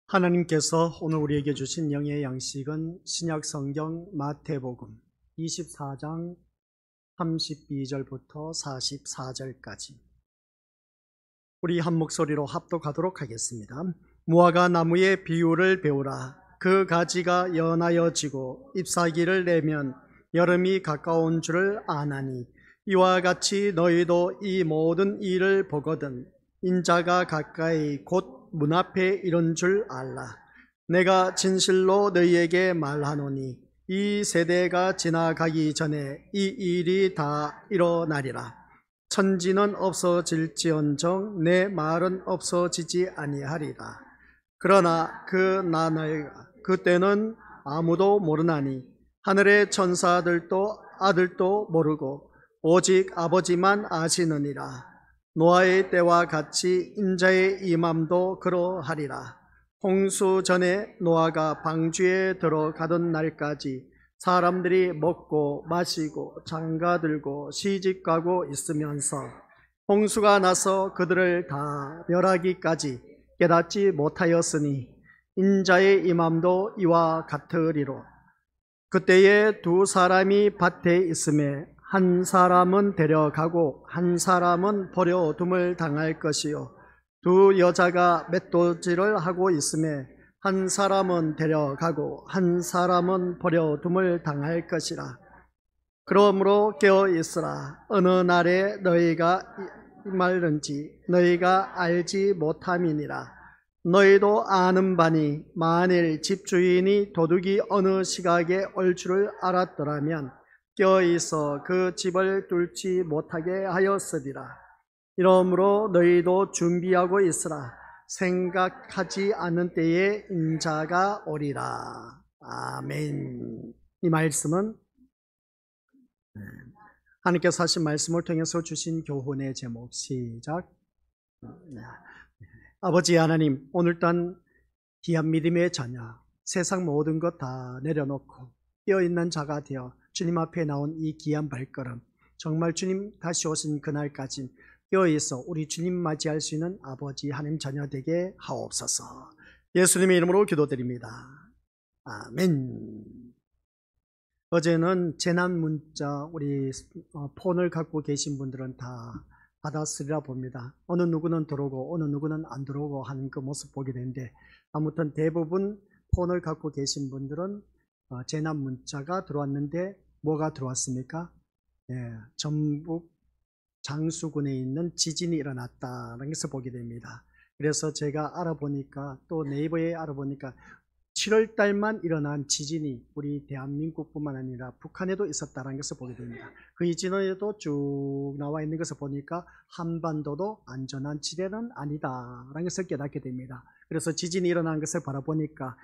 하나님께서 오늘 우리에게 주신 영의 양식은 신약성경 마태복음 24장 32절부터 44절까지 우리 한 목소리로 합독하도록 하겠습니다. 무화과 나무의 비유를 배우라. 그 가지가 연하여 지고 잎사귀를 내면 여름이 가까운 줄을 아나니 이와 같이 너희도 이 모든 일을 보거든 인자가 가까이 곧 문 앞에 이른 줄 알라. 내가 진실로 너희에게 말하노니 이 세대가 지나가기 전에 이 일이 다 일어나리라. 천지는 없어질지언정 내 말은 없어지지 아니하리라. 그러나 그 나날 그때는 아무도 모르나니 하늘의 천사들도 아들도 모르고 오직 아버지만 아시느니라. 노아의 때와 같이 인자의 임함도 그러하리라. 홍수 전에 노아가 방주에 들어가던 날까지 사람들이 먹고 마시고 장가들고 시집가고 있으면서 홍수가 나서 그들을 다 멸하기까지 깨닫지 못하였으니 인자의 임함도 이와 같으리로. 그때에 두 사람이 밭에 있음에 한 사람은 데려가고 한 사람은 버려둠을 당할 것이요 두 여자가 맷돌질을 하고 있음에 한 사람은 데려가고 한 사람은 버려둠을 당할 것이라. 그러므로 깨어있으라. 어느 날에 너희가 말른지 너희가 알지 못함이니라. 너희도 아는 바니 만일 집주인이 도둑이 어느 시각에 올 줄을 알았더라면 껴있어 그 집을 뚫지 못하게 하였으리라. 이러므로 너희도 준비하고 있으라. 생각하지 않는 때에 인자가 오리라. 아멘. 이 말씀은 하나님께서 하신 말씀을 통해서 주신 교훈의 제목. 시작. 아버지 하나님, 오늘 단 귀한 믿음의 자녀, 세상 모든 것 다 내려놓고 깨어있는 자가 되어 주님 앞에 나온 이 귀한 발걸음, 정말 주님 다시 오신 그날까지 깨어있어 우리 주님 맞이할 수 있는 아버지 하나님 자녀 되게 하옵소서. 예수님의 이름으로 기도드립니다. 아멘. 어제는 재난 문자 우리 폰을 갖고 계신 분들은 다 받았으리라 봅니다. 어느 누구는 들어오고 어느 누구는 안 들어오고 하는 그 모습 보게 되는데, 아무튼 대부분 폰을 갖고 계신 분들은 재난 문자가 들어왔는데 뭐가 들어왔습니까? 전북 장수군에 있는 지진이 일어났다는 것을 보게 됩니다. 그래서 제가 알아보니까, 또 네이버에 알아보니까 7월 달만 일어난 지진이 우리 대한민국뿐만 아니라 북한에도 있었다는 것을 보게 됩니다. 그 이진에도 쭉 나와 있는 것을 보니까 한반도도 안전한 지대는 아니다라는 것을 깨닫게 됩니다. 그래서 지진이 일어난 것을 바라보니까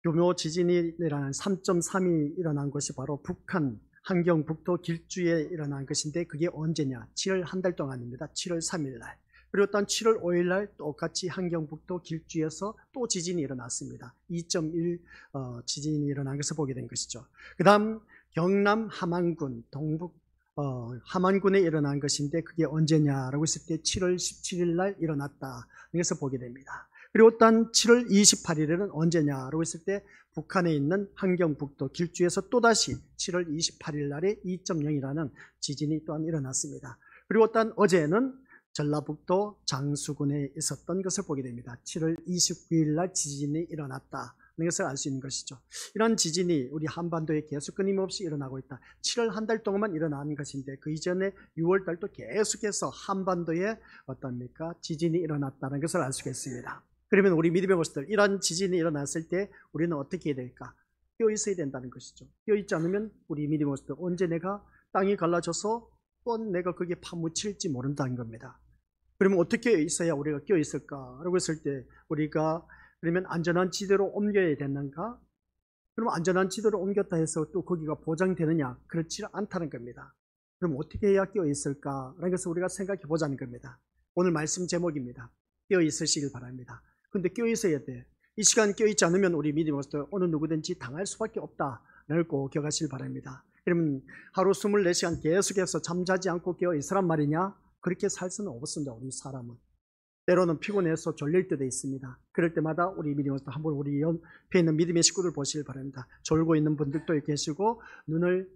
규모 지진이 일어난 3.3이 일어난 것이 바로 북한 함경북도 길주에 일어난 것인데, 그게 언제냐? 7월 한 달 동안입니다. 7월 3일 날. 그리고 또 7월 5일 날 똑같이 함경북도 길주에서 또 지진이 일어났습니다. 2.1 지진이 일어난 것을 보게 된 것이죠. 그 다음 경남 함안군 동북 함안군에 일어난 것인데, 그게 언제냐라고 했을 때 7월 17일 날 일어났다. 그래서 보게 됩니다. 그리고 또 7월 28일에는 언제냐라고 했을 때 북한에 있는 함경북도 길주에서 또다시 7월 28일 날에 2.0이라는 지진이 또한 일어났습니다. 그리고 또 어제는 전라북도 장수군에 있었던 것을 보게 됩니다. 7월 29일 날 지진이 일어났다. 것을 알 수 있는 것이죠. 이런 지진이 우리 한반도에 계속 끊임없이 일어나고 있다. 7월 한 달 동안만 일어나는 것인데, 그 이전에 6월 달도 계속해서 한반도에 어떻습니까? 지진이 일어났다는 것을 알 수가 있습니다. 그러면 우리 믿음의 모습들, 이런 지진이 일어났을 때 우리는 어떻게 해야 될까? 깨어 있어야 된다는 것이죠. 깨어 있지 않으면 우리 믿음의 모습들, 언제 내가 땅이 갈라져서 또 내가 거기에 파묻힐지 모른다는 겁니다. 그러면 어떻게 있어야 우리가 깨어 있을까? 라고 했을 때 우리가 그러면 안전한 지대로 옮겨야 되는가? 그럼 안전한 지대로 옮겼다 해서 또 거기가 보장되느냐? 그렇지 않다는 겁니다. 그럼 어떻게 해야 깨어 있을까? 라는 것을 우리가 생각해 보자는 겁니다. 오늘 말씀 제목입니다. 깨어 있으시길 바랍니다. 근데 깨어 있어야 돼. 이 시간에 깨어 있지 않으면 우리 믿음으로서 어느 누구든지 당할 수밖에 없다를 꼭 기억하시길 바랍니다. 그러면 하루 24시간 계속해서 잠자지 않고 깨어 있으란 말이냐? 그렇게 살 수는 없습니다. 우리 사람은. 때로는 피곤해서 졸릴 때도 있습니다. 그럴 때마다 우리 믿음으로 한번 우리 옆에 있는 믿음의 식구들 보시길 바랍니다. 졸고 있는 분들도 계시고 눈을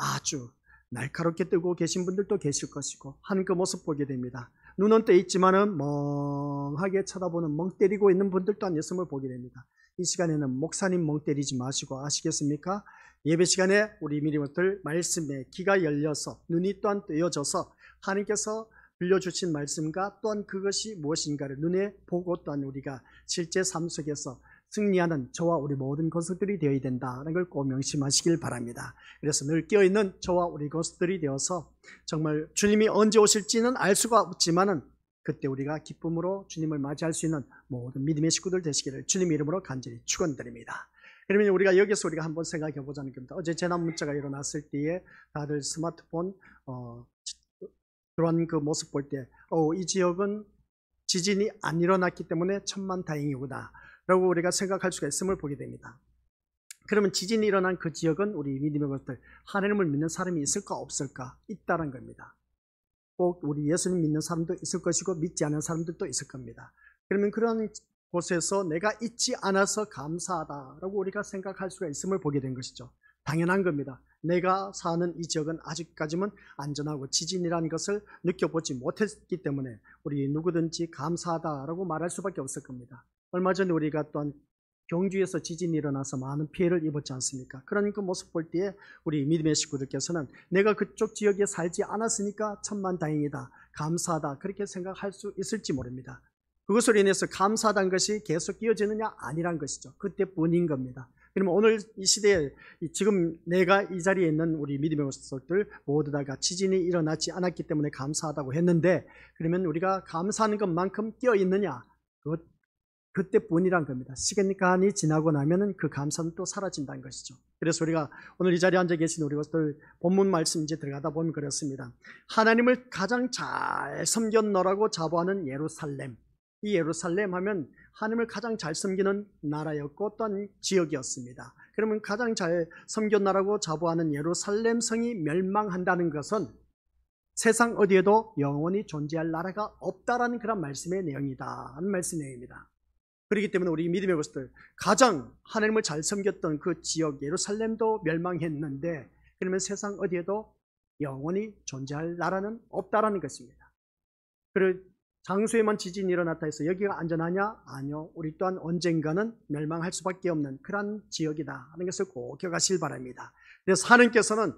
아주 날카롭게 뜨고 계신 분들도 계실 것이고 하는 그 모습 보게 됩니다. 눈은 떠 있지만은 멍하게 쳐다보는 멍 때리고 있는 분들 또한 있음을 보게 됩니다. 이 시간에는 목사님 멍 때리지 마시고 아시겠습니까? 예배 시간에 우리 믿음들 말씀에 귀가 열려서 눈이 또한 뜨여져서 하나님께서 들려주신 말씀과 또한 그것이 무엇인가를 눈에 보고 또한 우리가 실제 삶 속에서 승리하는 저와 우리 모든 것들이 되어야 된다는 걸 꼭 명심하시길 바랍니다. 그래서 늘 깨어있는 저와 우리 것들이 되어서 정말 주님이 언제 오실지는 알 수가 없지만은 그때 우리가 기쁨으로 주님을 맞이할 수 있는 모든 믿음의 식구들 되시기를 주님 이름으로 간절히 축원드립니다. 그러면 우리가 여기서 우리가 한번 생각해 보자는 겁니다. 어제 재난 문자가 일어났을 때에 다들 스마트폰 그런 그 모습 볼 때 이 지역은 지진이 안 일어났기 때문에 천만다행이구나 라고 우리가 생각할 수가 있음을 보게 됩니다. 그러면 지진이 일어난 그 지역은 우리 믿음의 것들 하나님을 믿는 사람이 있을까 없을까? 있다는 겁니다. 꼭 우리 예수님 믿는 사람도 있을 것이고 믿지 않은 사람들도 있을 겁니다. 그러면 그런 곳에서 내가 있지 않아서 감사하다라고 우리가 생각할 수가 있음을 보게 된 것이죠. 당연한 겁니다. 내가 사는 이 지역은 아직까지는 안전하고 지진이라는 것을 느껴보지 못했기 때문에 우리 누구든지 감사하다라고 말할 수밖에 없을 겁니다. 얼마 전에 우리가 또한 경주에서 지진이 일어나서 많은 피해를 입었지 않습니까? 그런 그 모습 볼 때에 우리 믿음의 식구들께서는 내가 그쪽 지역에 살지 않았으니까 천만다행이다, 감사하다 그렇게 생각할 수 있을지 모릅니다. 그것으로 인해서 감사하다는 것이 계속 이어지느냐? 아니란 것이죠. 그때뿐인 겁니다. 그러면 오늘 이 시대에 지금 내가 이 자리에 있는 우리 믿음의 것들 모두 다가 지진이 일어나지 않았기 때문에 감사하다고 했는데 그러면 우리가 감사하는 것만큼 끼어있느냐? 그때뿐이란 겁니다. 시간이 지나고 나면은 그 감사는 또 사라진다는 것이죠. 그래서 우리가 오늘 이 자리에 앉아 계신 우리 것들 본문 말씀 이제 들어가다 보면 그렇습니다. 하나님을 가장 잘 섬겼노라고 자부하는 예루살렘. 이 예루살렘 하면 하나님을 가장 잘 섬기는 나라였고 또한 지역이었습니다. 그러면 가장 잘 섬겼나라고 자부하는 예루살렘 성이 멸망한다는 것은 세상 어디에도 영원히 존재할 나라가 없다라는 그런 말씀의 내용이다 하는 말씀 내용입니다. 그렇기 때문에 우리 믿음의 것들 가장 하나님을 잘 섬겼던 그 지역 예루살렘도 멸망했는데 그러면 세상 어디에도 영원히 존재할 나라는 없다라는 것입니다. 그리고 장소에만 지진이 일어났다 해서 여기가 안전하냐? 아니요. 우리 또한 언젠가는 멸망할 수밖에 없는 그런 지역이다 하는 것을 꼭 기억하시길 바랍니다. 그래서 하나님께서는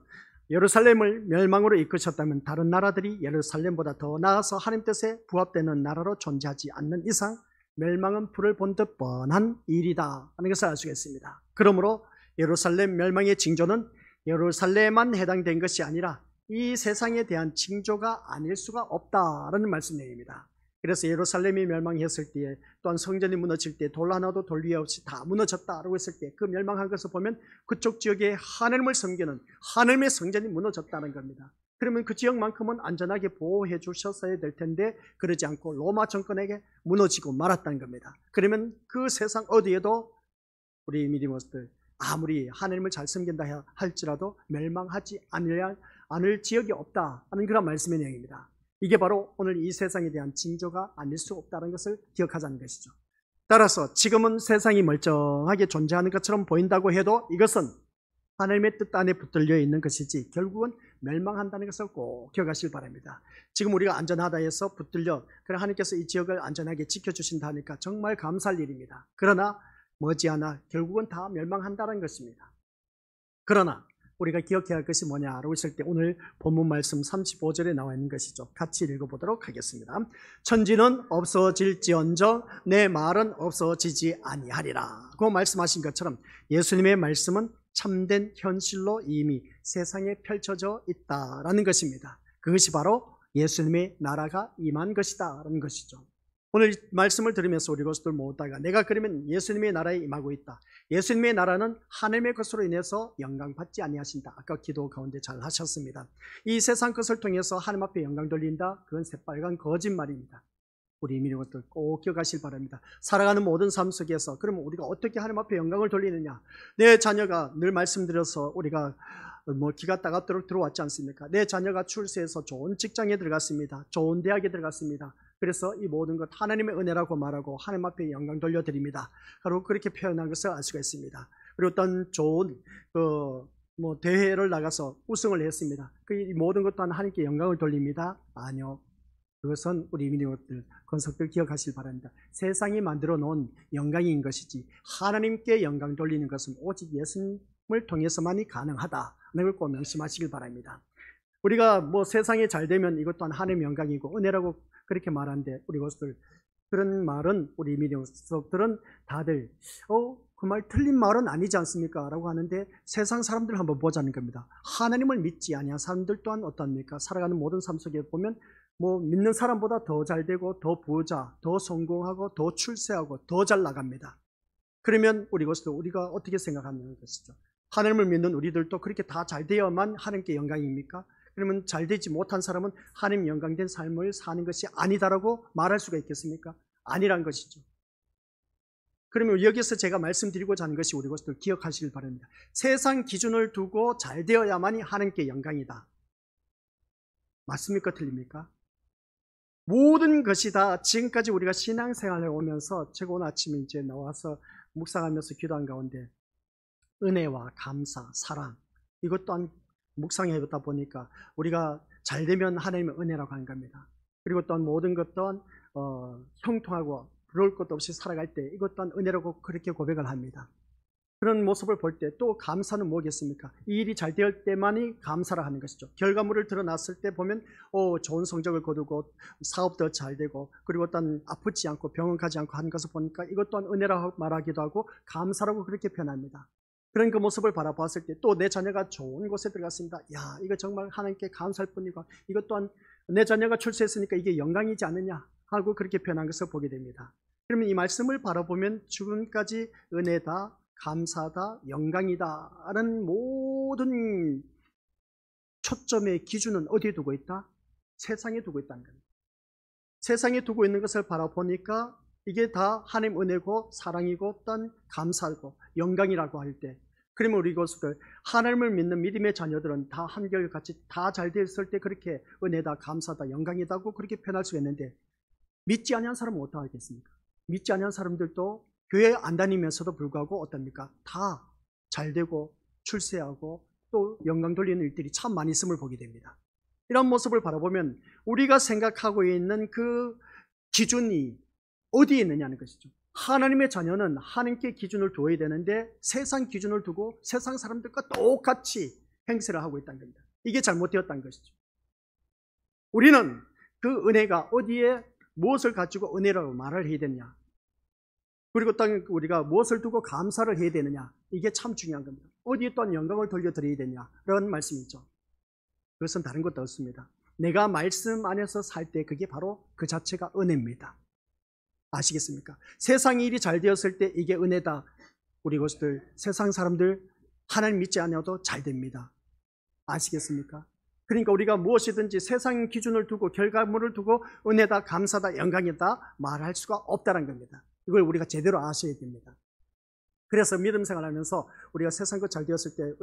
예루살렘을 멸망으로 이끄셨다면 다른 나라들이 예루살렘보다 더 나아서 하나님 뜻에 부합되는 나라로 존재하지 않는 이상 멸망은 불을 본 듯 뻔한 일이다 하는 것을 알 수가 있습니다. 그러므로 예루살렘 멸망의 징조는 예루살렘만 해당된 것이 아니라 이 세상에 대한 징조가 아닐 수가 없다라는 말씀 내용입니다. 그래서 예루살렘이 멸망했을 때에 또한 성전이 무너질 때 돌 하나도 돌 위에 없이 다 무너졌다라고 했을 때 그 멸망한 것을 보면 그쪽 지역에 하나님을 섬기는 하나님의 성전이 무너졌다는 겁니다. 그러면 그 지역만큼은 안전하게 보호해 주셨어야 될 텐데 그러지 않고 로마 정권에게 무너지고 말았다는 겁니다. 그러면 그 세상 어디에도 우리 믿음으로들 아무리 하나님을 잘 섬긴다 할지라도 멸망하지 않을 지역이 없다 하는 그런 말씀의 내용입니다. 이게 바로 오늘 이 세상에 대한 징조가 아닐 수 없다는 것을 기억하자는 것이죠. 따라서 지금은 세상이 멀쩡하게 존재하는 것처럼 보인다고 해도 이것은 하나님의 뜻 안에 붙들려 있는 것이지 결국은 멸망한다는 것을 꼭 기억하시길 바랍니다. 지금 우리가 안전하다 해서 붙들려 그래 하나님께서 이 지역을 안전하게 지켜주신다 하니까 정말 감사할 일입니다. 그러나 머지않아 결국은 다 멸망한다는 것입니다. 그러나 우리가 기억해야 할 것이 뭐냐라고 했을 때 오늘 본문 말씀 35절에 나와 있는 것이죠. 같이 읽어보도록 하겠습니다. 천지는 없어질지언정 내 말은 없어지지 아니하리라. 그 말씀하신 것처럼 예수님의 말씀은 참된 현실로 이미 세상에 펼쳐져 있다라는 것입니다. 그것이 바로 예수님의 나라가 임한 것이다라는 것이죠. 오늘 말씀을 들으면서 우리 것들 모두가 내가 그러면 예수님의 나라에 임하고 있다. 예수님의 나라는 하나님의 것으로 인해서 영광받지 아니하신다. 아까 기도 가운데 잘 하셨습니다. 이 세상 것을 통해서 하나님 앞에 영광 돌린다. 그건 새빨간 거짓말입니다. 우리 믿는 것들 꼭 기억하시길 바랍니다. 살아가는 모든 삶 속에서 그러면 우리가 어떻게 하나님 앞에 영광을 돌리느냐? 내 자녀가 늘 말씀드려서 우리가 기가 따갑도록 들어왔지 않습니까? 내 자녀가 출세해서 좋은 직장에 들어갔습니다. 좋은 대학에 들어갔습니다. 그래서 이 모든 것 하나님의 은혜라고 말하고 하나님 앞에 영광 돌려드립니다. 그리고 그렇게 표현한 것을 알 수가 있습니다. 그리고 어떤 좋은 대회를 나가서 우승을 했습니다. 그 모든 것 또한 하나님께 영광을 돌립니다. 아니요. 그것은 우리 믿음들, 권속들 기억하시길 바랍니다. 세상이 만들어 놓은 영광인 것이지 하나님께 영광 돌리는 것은 오직 예수님을 통해서만이 가능하다는 걸 꼭 명심하시길 바랍니다. 우리가 세상에 잘 되면 이것 또한 하나님의 영광이고 은혜라고 그렇게 말하는데 우리 것들 그런 말은 우리 믿음들은 다들 그 말 틀린 말은 아니지 않습니까? 라고 하는데 세상 사람들 한번 보자는 겁니다. 하나님을 믿지 아니한 사람들 또한 어떻습니까? 살아가는 모든 삶 속에 보면 믿는 사람보다 더 잘 되고 더 부자, 더 성공하고 더 출세하고 더 잘 나갑니다. 그러면 우리가 어떻게 생각하는 것이죠? 하나님을 믿는 우리들도 그렇게 다 잘 되어야만 하나님께 영광입니까? 그러면 잘 되지 못한 사람은 하나님 영광된 삶을 사는 것이 아니다라고 말할 수가 있겠습니까? 아니란 것이죠. 그러면 여기서 제가 말씀드리고자 하는 것이 우리 것들 기억하시길 바랍니다. 세상 기준을 두고 잘 되어야만이 하나님께 영광이다. 맞습니까? 틀립니까? 모든 것이 다 지금까지 우리가 신앙생활을 오면서 제가 오늘 아침에 이제 나와서 묵상하면서 기도한 가운데 은혜와 감사, 사랑 이것 또한 묵상해보다 보니까 우리가 잘 되면 하나님의 은혜라고 하는 겁니다. 그리고 또한 모든 것 또한 형통하고 부러울 것도 없이 살아갈 때 이것 또한 은혜라고 그렇게 고백을 합니다. 그런 모습을 볼 때 또 감사는 뭐겠습니까? 이 일이 잘 될 때만이 감사를 하는 것이죠. 결과물을 드러났을 때 보면 좋은 성적을 거두고 사업도 잘 되고 그리고 또한 아프지 않고 병원 가지 않고 하는 것을 보니까 이것 또한 은혜라고 말하기도 하고 감사라고 그렇게 표현합니다. 그런 그 모습을 바라봤을 때 또 내 자녀가 좋은 곳에 들어갔습니다. 야, 이거 정말 하나님께 감사할 뿐이고 이것 또한 내 자녀가 출세했으니까 이게 영광이지 않느냐 하고 그렇게 표현한 것을 보게 됩니다. 그러면 이 말씀을 바라보면 지금까지 은혜다, 감사다, 영광이다 하는 모든 초점의 기준은 어디에 두고 있다? 세상에 두고 있다는 겁니다. 세상에 두고 있는 것을 바라보니까 이게 다 하나님 은혜고 사랑이고 또한 감사고 영광이라고 할 때 그러면 우리 것들 하나님을 믿는 믿음의 자녀들은 다 한결같이 다 잘 됐을 때 그렇게 은혜다, 감사다, 영광이다고 그렇게 표현할 수가 있는데 믿지 아니한 사람은 어떠하겠습니까? 믿지 아니한 사람들도 교회 안 다니면서도 불구하고 어떻습니까? 다 잘되고 출세하고 또 영광 돌리는 일들이 참 많이 있음을 보게 됩니다. 이런 모습을 바라보면 우리가 생각하고 있는 그 기준이 어디에 있느냐는 것이죠. 하나님의 자녀는 하나님께 기준을 두어야 되는데 세상 기준을 두고 세상 사람들과 똑같이 행세를 하고 있다는 겁니다. 이게 잘못되었다는 것이죠. 우리는 그 은혜가 어디에 무엇을 가지고 은혜라고 말을 해야 되느냐, 그리고 또 우리가 무엇을 두고 감사를 해야 되느냐, 이게 참 중요한 겁니다. 어디에 또한 영광을 돌려드려야 되냐 그런 말씀이죠. 그것은 다른 것도 없습니다. 내가 말씀 안에서 살 때 그게 바로 그 자체가 은혜입니다. 아시겠습니까? 세상 일이 잘 되었을 때 이게 은혜다. 우리 것들 세상 사람들 하나님 믿지 않아도 잘 됩니다. 아시겠습니까? 그러니까 우리가 무엇이든지 세상 기준을 두고 결과물을 두고 은혜다, 감사다, 영광이다 말할 수가 없다는 겁니다. 이걸 우리가 제대로 아셔야 됩니다. 그래서 믿음 생활하면서 우리가 세상 것 잘 되었을 때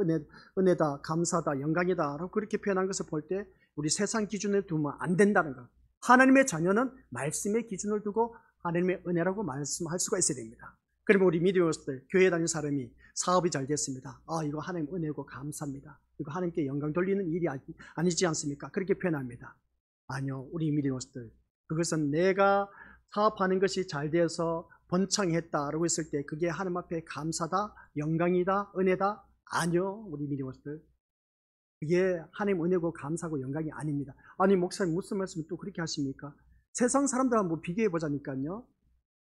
은혜다, 감사다, 영광이다 라고 그렇게 표현한 것을 볼 때 우리 세상 기준을 두면 안 된다는 것. 하나님의 자녀는 말씀의 기준을 두고 하나님의 은혜라고 말씀할 수가 있어야 됩니다. 그러면 우리 믿음으로서들 교회 다니는 사람이 사업이 잘 됐습니다. 이거 하나님 은혜고 감사합니다. 이거 하나님께 영광 돌리는 일이 아니지 않습니까? 그렇게 표현합니다. 아니요, 우리 믿음으로서들 그것은 내가 사업하는 것이 잘 되어서 번창했다라고 했을 때 그게 하나님 앞에 감사다, 영광이다, 은혜다? 아니요, 우리 믿음으로서들 이게 하나님 은혜고 감사고 영광이 아닙니다. 아니 목사님 무슨 말씀을 또 그렇게 하십니까? 세상 사람들 한번 비교해 보자니까요.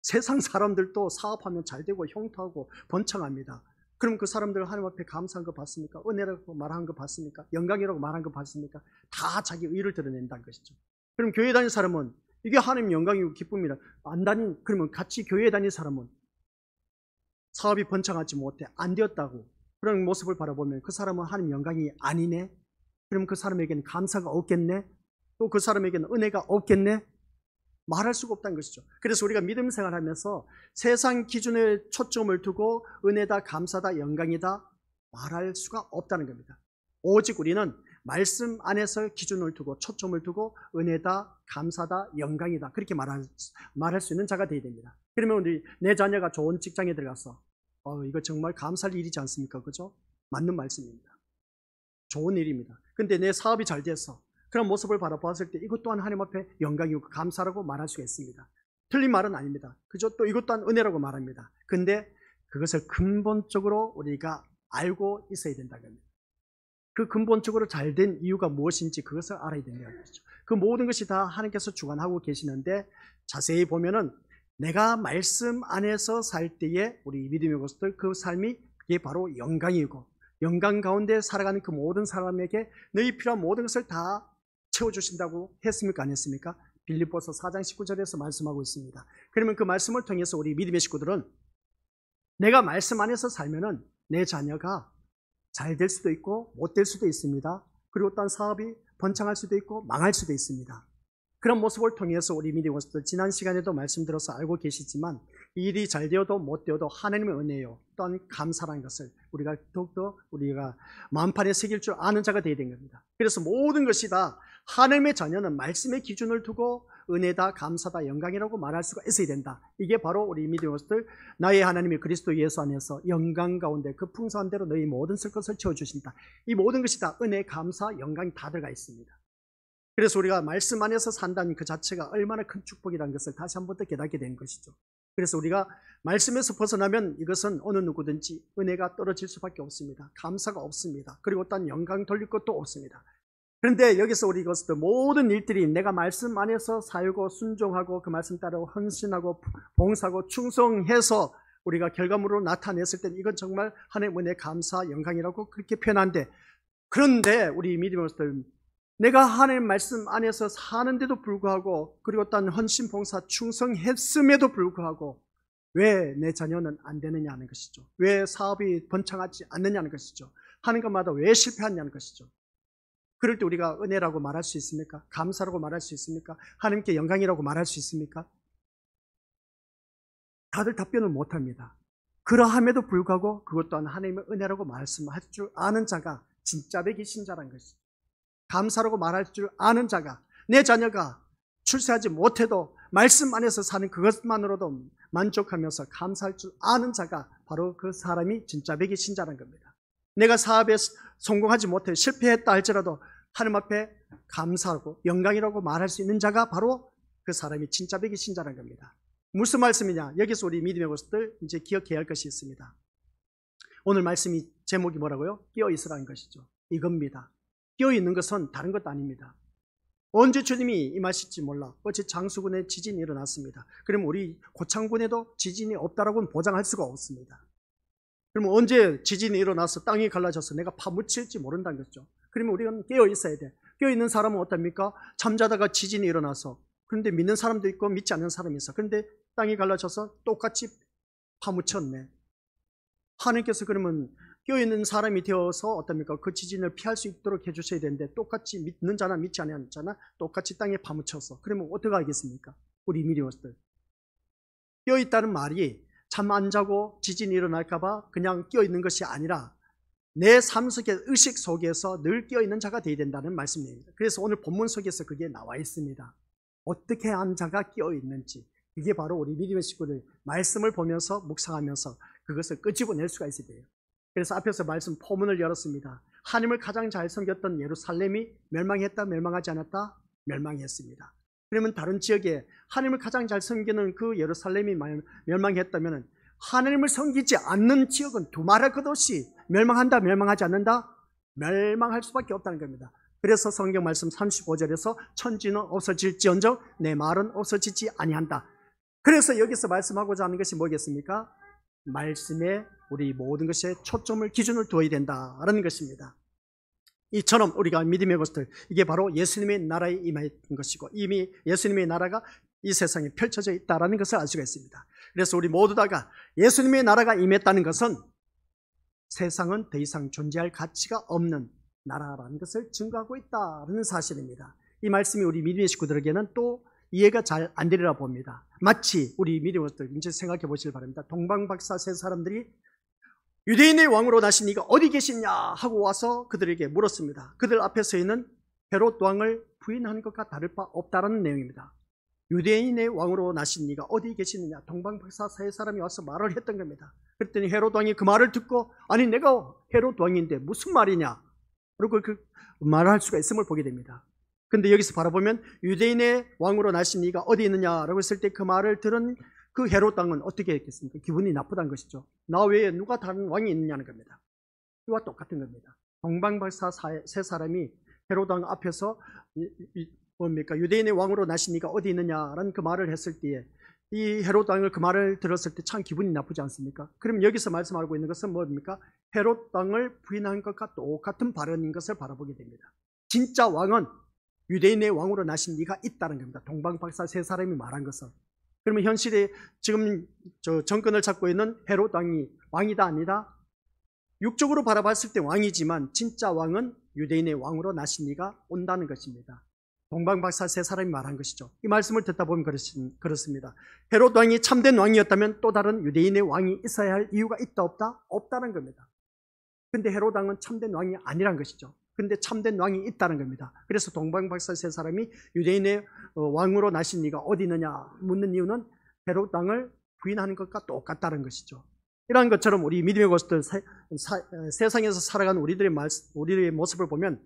세상 사람들도 사업하면 잘 되고 형통하고 번창합니다. 그럼 그 사람들 하나님 앞에 감사한 거 봤습니까? 은혜라고 말한 거 봤습니까? 영광이라고 말한 거 봤습니까? 다 자기 의를 드러낸다는 것이죠. 그럼 교회 다니는 사람은 이게 하나님 영광이고 기쁨이다. 그러면 같이 교회 다니는 사람은 사업이 번창하지 못해 안 되었다고 그런 모습을 바라보면 그 사람은 하나님 영광이 아니네. 그럼 그 사람에게는 감사가 없겠네. 또 그 사람에게는 은혜가 없겠네. 말할 수가 없다는 것이죠. 그래서 우리가 믿음 생활하면서 세상 기준에 초점을 두고 은혜다, 감사다, 영광이다 말할 수가 없다는 겁니다. 오직 우리는 말씀 안에서 기준을 두고 초점을 두고 은혜다, 감사다, 영광이다 그렇게 말할 수 있는 자가 되어야 됩니다. 그러면 우리 내 자녀가 좋은 직장에 들어가서 이거 정말 감사할 일이지 않습니까? 그죠? 맞는 말씀입니다. 좋은 일입니다. 근데 내 사업이 잘 돼서 그런 모습을 바라보았을 때 이것 또한 하나님 앞에 영광이고 감사라고 말할 수가 있습니다. 틀린 말은 아닙니다. 그죠? 또 이것 또한 은혜라고 말합니다. 근데 그것을 근본적으로 우리가 알고 있어야 된다는 겁니다. 그 근본적으로 잘 된 이유가 무엇인지 그것을 알아야 된다는 것이죠. 그 모든 것이 다 하나님께서 주관하고 계시는데 자세히 보면은 내가 말씀 안에서 살 때에 우리 믿음의 것들 그 삶이 그게 바로 영광이고 영광 가운데 살아가는 그 모든 사람에게 너희 필요한 모든 것을 다 채워주신다고 했습니까? 안 했습니까? 빌립보서 4장 19절에서 말씀하고 있습니다. 그러면 그 말씀을 통해서 우리 믿음의 식구들은 내가 말씀 안에서 살면은 내 자녀가 잘 될 수도 있고 못 될 수도 있습니다. 그리고 또한 사업이 번창할 수도 있고 망할 수도 있습니다. 그런 모습을 통해서 우리 믿음의 것들 지난 시간에도 말씀드려서 알고 계시지만 일이 잘 되어도 못 되어도 하나님의 은혜요 또한 감사라는 것을 우리가 더욱더 우리가 마음판에 새길 줄 아는 자가 되어야 되는 겁니다. 그래서 모든 것이 다 하나님의 자녀는 말씀의 기준을 두고 은혜다, 감사다, 영광이라고 말할 수가 있어야 된다. 이게 바로 우리 믿음의 것들 나의 하나님이 그리스도 예수 안에서 영광 가운데 그 풍성한 대로 너희 모든 쓸 것을 채워주신다. 이 모든 것이 다 은혜, 감사, 영광이 다 들어가 있습니다. 그래서 우리가 말씀 안에서 산다는 그 자체가 얼마나 큰 축복이라는 것을 다시 한 번 더 깨닫게 된 것이죠. 그래서 우리가 말씀에서 벗어나면 이것은 어느 누구든지 은혜가 떨어질 수밖에 없습니다. 감사가 없습니다. 그리고 또 영광 돌릴 것도 없습니다. 그런데 여기서 우리 이것들 모든 일들이 내가 말씀 안에서 살고 순종하고 그 말씀 따라 헌신하고 봉사하고 충성해서 우리가 결과물로 나타냈을 때는 이건 정말 하나님의 은혜, 감사, 영광이라고 그렇게 표현하는데 그런데 우리 믿음의 것들 내가 하나님 말씀 안에서 사는데도 불구하고 그리고 또 헌신, 봉사, 충성했음에도 불구하고 왜 내 자녀는 안 되느냐는 것이죠. 왜 사업이 번창하지 않느냐는 것이죠. 하는 것마다 왜 실패하느냐는 것이죠. 그럴 때 우리가 은혜라고 말할 수 있습니까? 감사라고 말할 수 있습니까? 하나님께 영광이라고 말할 수 있습니까? 다들 답변을 못합니다. 그러함에도 불구하고 그것 또한 하나님의 은혜라고 말씀할 줄 아는 자가 진짜 백이 신자라는 것이죠. 감사라고 말할 줄 아는 자가 내 자녀가 출세하지 못해도 말씀 안에서 사는 그것만으로도 만족하면서 감사할 줄 아는 자가 바로 그 사람이 진짜 백이 신자라는 겁니다. 내가 사업에 성공하지 못해 실패했다 할지라도 하나님 앞에 감사하고 영광이라고 말할 수 있는 자가 바로 그 사람이 진짜 백이 신자라는 겁니다. 무슨 말씀이냐? 여기서 우리 믿음의 것들 이제 기억해야 할 것이 있습니다. 오늘 말씀이 제목이 뭐라고요? 끼어 있으라는 것이죠. 이겁니다. 끼어 있는 것은 다른 것도 아닙니다. 언제 주님이 임하실지 몰라. 어제 장수군에 지진이 일어났습니다. 그럼 우리 고창군에도 지진이 없다라고는 보장할 수가 없습니다. 그러면 언제 지진이 일어나서 땅이 갈라져서 내가 파묻힐지 모른다는 거죠. 그러면 우리는 깨어 있어야 돼. 깨어 있는 사람은 어떻습니까? 잠자다가 지진이 일어나서 그런데 믿는 사람도 있고 믿지 않는 사람이 있어. 그런데 땅이 갈라져서 똑같이 파묻혔네. 하나님께서 그러면 깨어있는 사람이 되어서 어떻습니까? 그 지진을 피할 수 있도록 해주셔야 되는데 똑같이 믿는 자나 믿지 않는 자나 똑같이 땅에 파묻혀서 그러면 어떻게 하겠습니까? 우리 미리워스들 깨어있다는 말이 잠 안 자고 지진이 일어날까봐 그냥 깨어있는 것이 아니라 내 삶 속의 의식 속에서 늘 깨어있는 자가 되어야 된다는 말씀입니다. 그래서 오늘 본문 속에서 그게 나와 있습니다. 어떻게 한 자가 깨어있는지 이게 바로 우리 믿음의 식구들 말씀을 보면서 묵상하면서 그것을 끄집어낼 수가 있어야 돼요. 그래서 앞에서 말씀 포문을 열었습니다. 하나님을 가장 잘 섬겼던 예루살렘이 멸망했다, 멸망하지 않았다? 멸망했습니다. 그러면 다른 지역에 하나님을 가장 잘 섬기는 그 예루살렘이 멸망했다면 하나님을 섬기지 않는 지역은 두말할 것 없이 멸망한다, 멸망하지 않는다? 멸망할 수밖에 없다는 겁니다. 그래서 성경 말씀 35절에서 천지는 없어질지언정 내 말은 없어지지 아니한다. 그래서 여기서 말씀하고자 하는 것이 뭐겠습니까? 말씀에 우리 모든 것에 초점을 기준을 두어야 된다라는 것입니다. 이처럼 우리가 믿음의 것들 이게 바로 예수님의 나라에 임했던 것이고 이미 예수님의 나라가 이 세상에 펼쳐져 있다는 것을 알 수가 있습니다. 그래서 우리 모두 다가 예수님의 나라가 임했다는 것은 세상은 더 이상 존재할 가치가 없는 나라라는 것을 증거하고 있다는 사실입니다. 이 말씀이 우리 믿음의 식구들에게는 또 이해가 잘 안 되리라 봅니다. 마치 우리 믿음의 것들 이제 생각해 보시길 바랍니다. 동방박사 세 사람들이 유대인의 왕으로 나신 네가 어디 계시냐 하고 와서 그들에게 물었습니다. 그들 앞에 서 있는 헤롯 왕을 부인하는 것과 다를 바 없다는 내용입니다. 유대인의 왕으로 나신 네가 어디 계시느냐, 동방박사 세 사람이 와서 말을 했던 겁니다. 그랬더니 헤롯 왕이 그 말을 듣고, 아니 내가 헤롯 왕인데 무슨 말이냐, 그리고 그 말을 할 수가 있음을 보게 됩니다. 근데 여기서 바라보면 유대인의 왕으로 나신 네가 어디 있느냐라고 했을 때 그 말을 들은 그 헤롯 왕은 어떻게 했겠습니까? 기분이 나쁘다는 것이죠. 나 외에 누가 다른 왕이 있느냐는 겁니다. 이와 똑같은 겁니다. 동방박사 세 사람이 헤롯 왕 앞에서 뭡니까? 유대인의 왕으로 나신 네가 어디 있느냐라는 그 말을 했을 때에 이 헤롯 왕을 그 말을 들었을 때 참 기분이 나쁘지 않습니까? 그럼 여기서 말씀하고 있는 것은 뭡니까? 헤롯 왕을 부인한 것과 똑같은 발언인 것을 바라보게 됩니다. 진짜 왕은 유대인의 왕으로 나신 네가 있다는 겁니다. 동방박사 세 사람이 말한 것은. 그러면 현실에 지금 정권을 잡고 있는 헤롯 왕이 왕이다 아니다? 육적으로 바라봤을 때 왕이지만 진짜 왕은 유대인의 왕으로 나신 네가 온다는 것입니다. 동방박사 세 사람이 말한 것이죠. 이 말씀을 듣다 보면 그렇습니다. 헤롯 왕이 참된 왕이었다면 또 다른 유대인의 왕이 있어야 할 이유가 있다 없다? 없다는 겁니다. 근데 헤롯 왕은 참된 왕이 아니란 것이죠. 근데 참된 왕이 있다는 겁니다. 그래서 동방박사 세 사람이 유대인의 왕으로 나신 네가 어디 있느냐 묻는 이유는 헤롯 왕을 부인하는 것과 똑같다는 것이죠. 이러한 것처럼 우리 믿음의 것들 세상에서 살아가는 우리들의 모습을 보면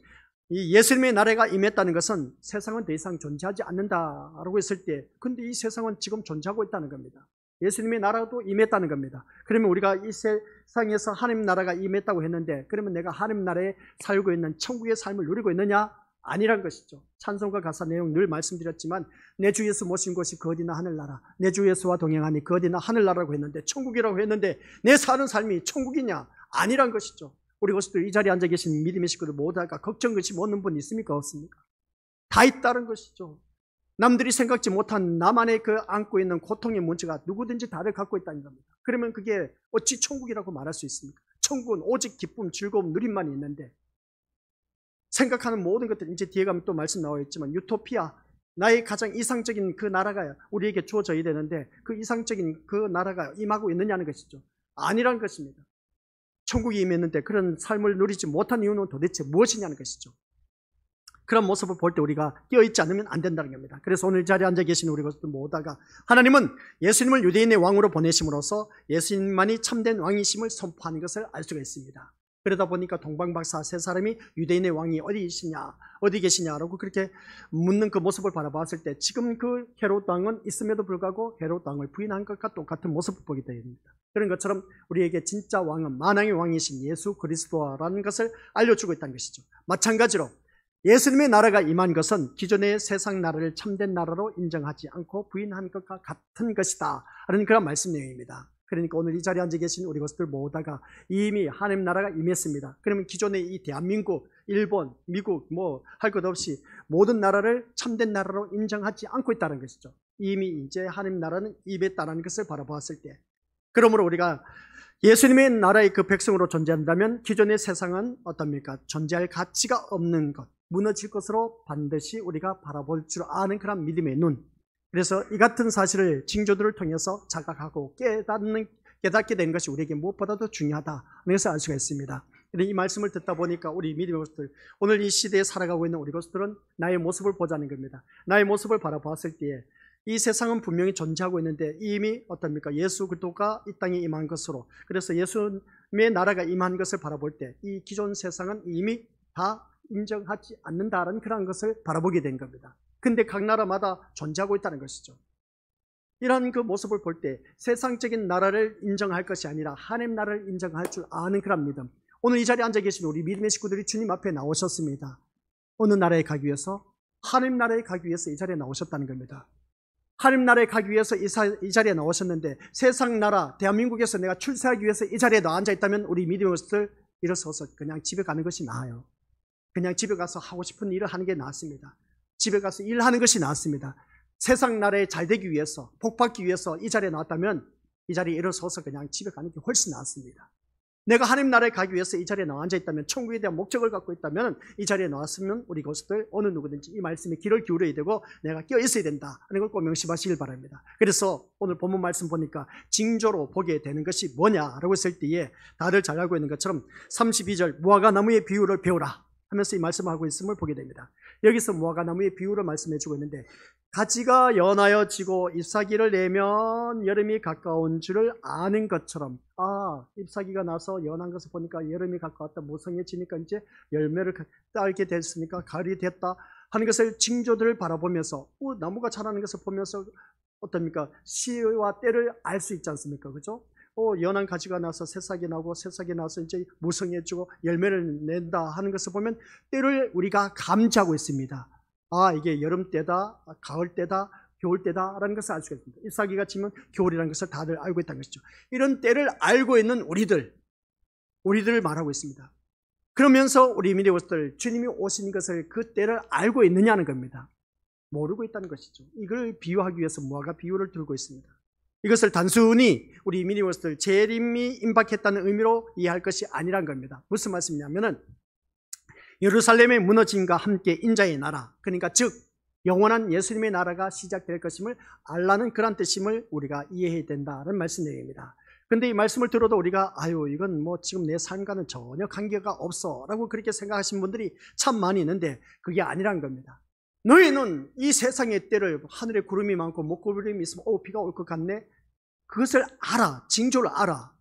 이 예수님의 나라가 임했다는 것은 세상은 더 이상 존재하지 않는다라고 했을 때, 근데 이 세상은 지금 존재하고 있다는 겁니다. 예수님의 나라도 임했다는 겁니다. 그러면 우리가 이 세상에서 하나님 나라가 임했다고 했는데, 그러면 내가 하나님 나라에 살고 있는 천국의 삶을 누리고 있느냐? 아니란 것이죠. 찬송가 가사 내용 늘 말씀드렸지만 내 주 예수 모신 곳이 그 어디나 하늘나라, 내 주 예수와 동행하니 그 어디나 하늘나라고 했는데, 천국이라고 했는데 내 사는 삶이 천국이냐? 아니란 것이죠. 우리 것들 이 자리에 앉아 계신 믿음의 식구들 모두가 걱정 근심 없는 분 있습니까? 없습니까? 다 있다는 것이죠. 남들이 생각지 못한 나만의 그 안고 있는 고통의 문제가 누구든지 다들 갖고 있다는 겁니다. 그러면 그게 어찌 천국이라고 말할 수 있습니까? 천국은 오직 기쁨, 즐거움, 누림만이 있는데, 생각하는 모든 것들, 이제 뒤에 가면 또 말씀 나와 있지만 유토피아, 나의 가장 이상적인 그 나라가 우리에게 주어져야 되는데 그 이상적인 그 나라가 임하고 있느냐는 것이죠. 아니란 것입니다. 천국이 임했는데 그런 삶을 누리지 못한 이유는 도대체 무엇이냐는 것이죠. 그런 모습을 볼 때 우리가 깨어있지 않으면 안 된다는 겁니다. 그래서 오늘 이 자리에 앉아 계신 우리 것들 모두가 하나님은 예수님을 유대인의 왕으로 보내심으로써 예수님만이 참된 왕이심을 선포하는 것을 알 수가 있습니다. 그러다 보니까 동방박사 세 사람이 유대인의 왕이 어디 계시냐라고 그렇게 묻는 그 모습을 바라봤을 때 지금 그 헤롯 왕은 있음에도 불구하고 헤롯 왕을 부인한 것과 똑같은 모습을 보게 됩니다. 그런 것처럼 우리에게 진짜 왕은 만왕의 왕이신 예수 그리스도라는 것을 알려주고 있다는 것이죠. 마찬가지로 예수님의 나라가 임한 것은 기존의 세상 나라를 참된 나라로 인정하지 않고 부인한 것과 같은 것이다 라는 그런 말씀 내용입니다. 그러니까 오늘 이 자리에 앉아 계신 우리 것들 모두가 이미 하나님 나라가 임했습니다. 그러면 기존의 이 대한민국, 일본, 미국 뭐 할 것 없이 모든 나라를 참된 나라로 인정하지 않고 있다는 것이죠. 이미 이제 하나님 나라는 임했다는 것을 바라보았을 때, 그러므로 우리가 예수님의 나라의 그 백성으로 존재한다면 기존의 세상은 어떻습니까? 존재할 가치가 없는 것, 무너질 것으로 반드시 우리가 바라볼 줄 아는 그런 믿음의 눈. 그래서 이 같은 사실을 징조들을 통해서 자각하고 깨닫게 된 것이 우리에게 무엇보다도 중요하다는 것을 알 수가 있습니다. 이 말씀을 듣다 보니까 우리 믿음의 것들, 오늘 이 시대에 살아가고 있는 우리 것들은 나의 모습을 보자는 겁니다. 나의 모습을 바라보았을 때에 이 세상은 분명히 존재하고 있는데 이미 어떻습니까? 예수 그리스도가 이 땅에 임한 것으로, 그래서 예수님의 나라가 임한 것을 바라볼 때 이 기존 세상은 이미 다 인정하지 않는다는 그런 것을 바라보게 된 겁니다. 근데 각 나라마다 존재하고 있다는 것이죠. 이런 그 모습을 볼 때 세상적인 나라를 인정할 것이 아니라 하나님 나라를 인정할 줄 아는 그런 믿음. 오늘 이 자리에 앉아 계신 우리 믿음의 식구들이 주님 앞에 나오셨습니다. 어느 나라에 가기 위해서? 하나님 나라에 가기 위해서 이 자리에 나오셨다는 겁니다. 하나님 나라에 가기 위해서 이 자리에 나오셨는데 세상 나라 대한민국에서 내가 출세하기 위해서 이 자리에 앉아 있다면 우리 믿음의 것을 일어서서 그냥 집에 가는 것이 나아요. 그냥 집에 가서 하고 싶은 일을 하는 게 낫습니다. 집에 가서 일하는 것이 낫습니다. 세상 나라에 잘 되기 위해서, 복받기 위해서 이 자리에 나왔다면 이 자리에 일어서서 그냥 집에 가는 게 훨씬 낫습니다. 내가 하나님 나라에 가기 위해서 이 자리에 나와 앉아 있다면, 천국에 대한 목적을 갖고 있다면 이 자리에 나왔으면 우리 것들 어느 누구든지 이 말씀에 귀를 기울여야 되고 내가 끼어 있어야 된다 하는 걸 꼭 명심하시길 바랍니다. 그래서 오늘 본문 말씀 보니까 징조로 보게 되는 것이 뭐냐라고 했을 때에 다들 잘 알고 있는 것처럼 32절 무화과 나무의 비유를 배우라 하면서 이 말씀을 하고 있음을 보게 됩니다. 여기서 무화과 나무의 비유를 말씀해 주고 있는데, 가지가 연하여 지고 잎사귀를 내면 여름이 가까운 줄을 아는 것처럼, 잎사귀가 나서 연한 것을 보니까 여름이 가까웠다, 무성해지니까 이제 열매를 따게 됐으니까 가을이 됐다 하는 것을, 징조들을 바라보면서 나무가 자라는 것을 보면서 어떻습니까? 시와 때를 알 수 있지 않습니까? 그죠? 연한 가지가 나서 새싹이 나고, 새싹이 나서 이제 무성해지고 열매를 낸다 하는 것을 보면 때를 우리가 감지하고 있습니다. 이게 여름 때다, 가을 때다, 겨울 때다라는 것을 알 수가 있습니다. 잎사귀가 지면 겨울이라는 것을 다들 알고 있다는 것이죠. 이런 때를 알고 있는 우리들을 말하고 있습니다. 그러면서 우리 미래오스들, 주님이 오신 것을, 그 때를 알고 있느냐는 겁니다. 모르고 있다는 것이죠. 이걸 비유하기 위해서 무화과 비유를 들고 있습니다. 이것을 단순히 우리 미니워스들 재림이 임박했다는 의미로 이해할 것이 아니란 겁니다. 무슨 말씀이냐면은 예루살렘의 무너짐과 함께 인자의 나라, 그러니까 즉 영원한 예수님의 나라가 시작될 것임을 알라는 그런 뜻임을 우리가 이해해야 된다는 말씀 내용입니다. 그런데 이 말씀을 들어도 우리가 이건 뭐 지금 내 삶과는 전혀 관계가 없어 라고 그렇게 생각하시는 분들이 참 많이 있는데, 그게 아니란 겁니다. 너희는 이 세상의 때를, 하늘에 구름이 많고 목구름이 있으면 비가 올 것 같네, 그것을 알아. 징조를 알아.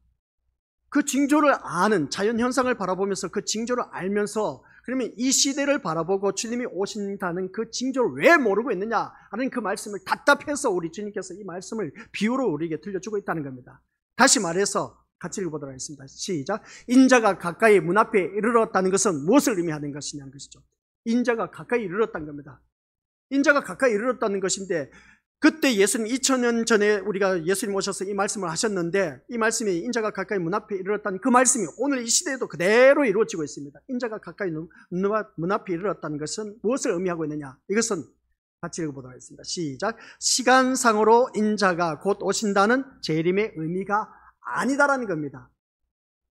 그 징조를 아는, 자연현상을 바라보면서 그 징조를 알면서, 그러면 이 시대를 바라보고 주님이 오신다는 그 징조를 왜 모르고 있느냐 하는 그 말씀을 답답해서 우리 주님께서 이 말씀을 비유로 우리에게 들려주고 있다는 겁니다. 다시 말해서 같이 읽어보도록 하겠습니다. 시작. 인자가 가까이 문 앞에 이르렀다는 것은 무엇을 의미하는 것이냐는 것이죠. 인자가 가까이 이르렀다는 겁니다. 인자가 가까이 이르렀다는 것인데, 그때 예수님 2000년 전에 우리가 예수님 오셔서 이 말씀을 하셨는데, 이 말씀이 인자가 가까이 문 앞에 이르렀다는 그 말씀이 오늘 이 시대에도 그대로 이루어지고 있습니다. 인자가 가까이 문 앞에 이르렀다는 것은 무엇을 의미하고 있느냐? 이것은 같이 읽어보도록 하겠습니다. 시작. 시간상으로 인자가 곧 오신다는 재림의 의미가 아니다라는 겁니다.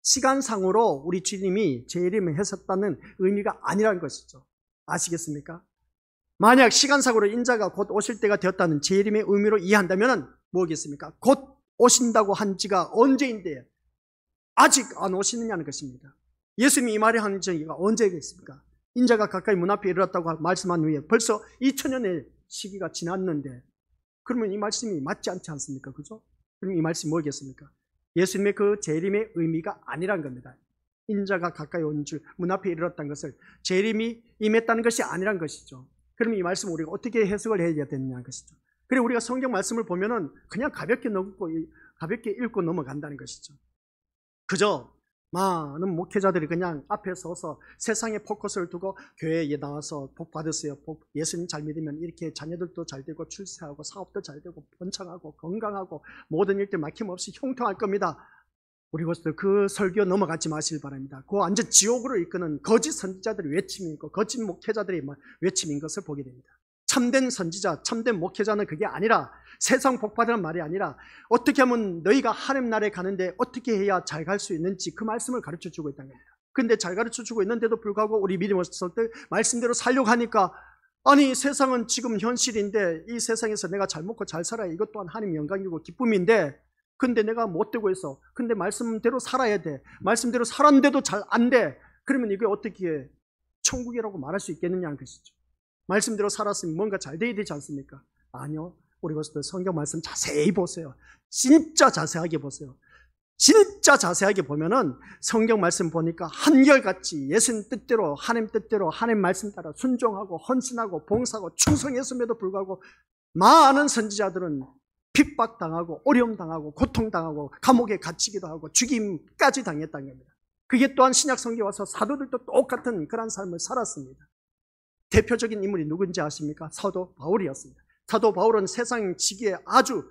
시간상으로 우리 주님이 재림을 하셨다는 의미가 아니라는 것이죠. 아시겠습니까? 만약 시간상으로 인자가 곧 오실 때가 되었다는 재림의 의미로 이해한다면 뭐겠습니까? 곧 오신다고 한 지가 언제인데 아직 안 오시느냐는 것입니다. 예수님이 이 말을 한 지가 언제겠습니까? 인자가 가까이 문 앞에 이르렀다고 말씀한 후에 벌써 2000년의 시기가 지났는데, 그러면 이 말씀이 맞지 않지 않습니까? 그죠? 그럼 이 말씀이 뭐겠습니까? 예수님의 그 재림의 의미가 아니란 겁니다. 인자가 가까이 온 줄, 문 앞에 이르렀다는 것을 재림이 임했다는 것이 아니란 것이죠. 그럼 이 말씀을 우리가 어떻게 해석을 해야 되느냐는 것이죠. 그리고 우리가 성경 말씀을 보면은 그냥 가볍게 읽고 넘어간다는 것이죠. 그저 많은 목회자들이 그냥 앞에 서서 세상에 포커스를 두고 교회에 나와서 복 받으세요, 예수님 잘 믿으면 이렇게 자녀들도 잘 되고 출세하고 사업도 잘 되고 번창하고 건강하고 모든 일들 막힘없이 형통할 겁니다. 우리 것들 그 설교 넘어가지 마시길 바랍니다. 그 완전 지옥으로 이끄는 거짓 선지자들의 외침이 있고 거짓 목회자들의 외침인 것을 보게 됩니다. 참된 선지자, 참된 목회자는 그게 아니라, 세상 복 받으라는 말이 아니라, 어떻게 하면 너희가 하나님 나라에 가는데 어떻게 해야 잘 갈 수 있는지 그 말씀을 가르쳐주고 있다는 겁니다. 그런데 잘 가르쳐주고 있는데도 불구하고 우리 믿음의 들 말씀대로 살려고 하니까, 아니 세상은 지금 현실인데 이 세상에서 내가 잘 먹고 잘 살아야 이것 또한 하나님 영광이고 기쁨인데, 근데 내가 못 되고 있어. 근데 말씀대로 살아야 돼. 말씀대로 살았는데도 잘 안 돼. 그러면 이게 어떻게 천국이라고 말할 수 있겠느냐는 것이죠. 말씀대로 살았으면 뭔가 잘 돼야 되지 않습니까? 아니요. 우리 것들 성경 말씀 자세히 보세요. 진짜 자세하게 보세요. 진짜 자세하게 보면은 성경 말씀 보니까 한결같이 예수님 뜻대로, 하나님 뜻대로, 하나님 말씀 따라 순종하고 헌신하고 봉사하고 충성했음에도 불구하고 많은 선지자들은 핍박당하고 어려움당하고 고통당하고 감옥에 갇히기도 하고 죽임까지 당했다는 겁니다. 그게 또한 신약 성경에 와서 사도들도 똑같은 그런 삶을 살았습니다. 대표적인 인물이 누군지 아십니까? 사도 바울이었습니다. 사도 바울은 세상 지기에 아주